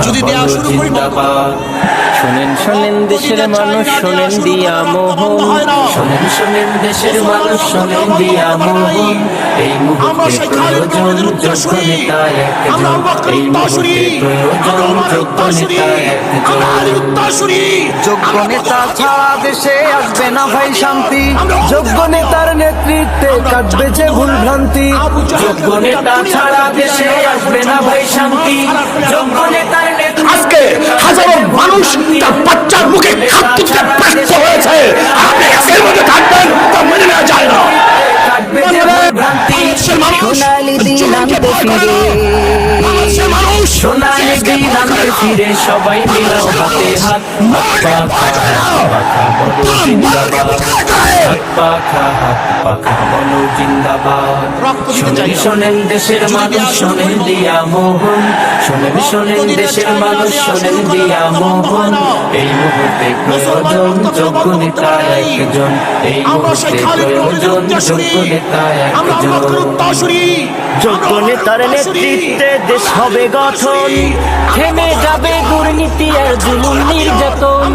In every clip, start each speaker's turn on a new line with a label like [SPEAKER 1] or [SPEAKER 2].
[SPEAKER 1] যদি দেয়া শুরু করি
[SPEAKER 2] শোনেন শোনেন দেশের মানুষ শোনেন দিয়া মোহন, শোনেন শোনেন দেশের মানুষ শোনেন দিয়া মোহন। এই মুহূর্তে প্রয়োজন যোগ্য নেতা একজন, এই মুহূর্তে প্রয়োজন যোগ্য নেতা একজন।
[SPEAKER 3] যোগ্য নেতা ছাড়া দেশে আসবে না ভাই শান্তি, যোগ্য নেতার নেতৃত্বে কাটবে যে ভুল ভ্রান্তি।
[SPEAKER 2] যোগ্য নেতা ছাড়া দেশে আসবে না ভাই শান্তি, যোগ্য নেতার
[SPEAKER 1] আজকে হাজারো মানুষ তার বাচ্চার মুখে খাদ্য দিতে ব্যস্ত হয়েছে। আপনি এর মধ্যে থাকবেন তা মেনে নেওয়া যায় না।
[SPEAKER 3] সোনালি দিন আনতে ফিরে,
[SPEAKER 2] সোনালি দিন আনতে ফিরে সবাই মিলাও হাতে হাত, হাত পাখা জিন্দাবাদ, হাত পাখা বলো জিন্দাবাদ। শোনেন শোনেন দেশের মানুষ শোনেন দিয়া মোহন, শোনেন শোনেন দেশের মানুষ শোনেন দিয়া মোহন। এই মুহূর্তে প্রয়োজন যোগ্য নেতা একজন, এই মুহূর্তে প্রয়োজন যোগ্য নেতা একজন।
[SPEAKER 3] যোগ্য নেতার নেতৃত্বে দেশ হবে গঠন, থেমে যাবে দুর্নীতি আর জুলুম নির্যাতন।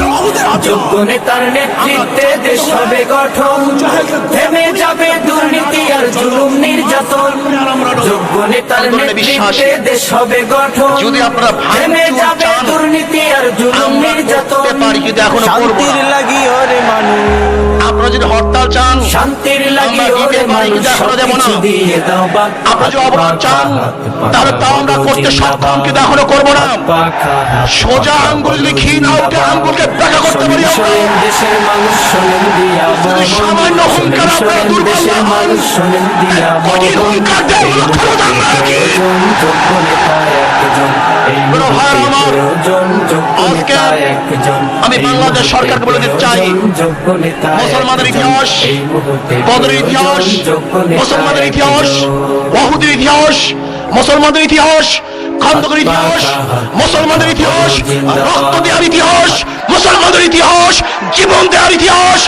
[SPEAKER 2] যোগ্য নেতার নেতৃত্বে দেশ হবে গঠন, থেমে যাবে দুর্নীতি আর জুলুম নির্যাতন। যোগ্য নেতার নেতৃত্বে দেশ হবে গঠন,
[SPEAKER 1] যদি আপনারা
[SPEAKER 2] থেমে যাবে দুর্নীতি আর জুলুম নির্যাতন।
[SPEAKER 3] শান্তির লাগি ওরে মানুষ,
[SPEAKER 1] আপনারা যদি হরতাল চান,
[SPEAKER 2] শান্তির লাগি ওরে মানুষ সবকিছু দিয়ে দাও বাদ।
[SPEAKER 1] আপনারা যদি অবরোধ চান তাহলে তা আমরা করতে সক্ষম, কিন্তু এখনো করবো না। সোজা আঙ্গুল লিখি না উঠে আঙ্গুলকে ব্যাখ্যা করতে পারি আমরা।
[SPEAKER 2] দেশের মানুষ শোনেন দিয়া
[SPEAKER 1] যদি সামান্য অহংকার আপনারা দূর
[SPEAKER 2] দেশের
[SPEAKER 1] করবেন,
[SPEAKER 2] মানুষ শোনেন দিয়া
[SPEAKER 1] কঠিন অহংকার দেয় যোগ্য নেতা একজন। বড় ভাই আমার, আজকে আমি বাংলাদেশ সরকারকে বলে দিতে চাই, মুসলমানের ইতিহাস, বদরের ইতিহাস, মুসলমানের ইতিহাস, ওয়াহুদের ইতিহাস, মুসলমানদের ইতিহাস, খন্দকের ইতিহাস, মুসলমানদের ইতিহাস, রক্ত দেওয়ার ইতিহাস, মুসলমানদের ইতিহাস, জীবন দেওয়ার ইতিহাস।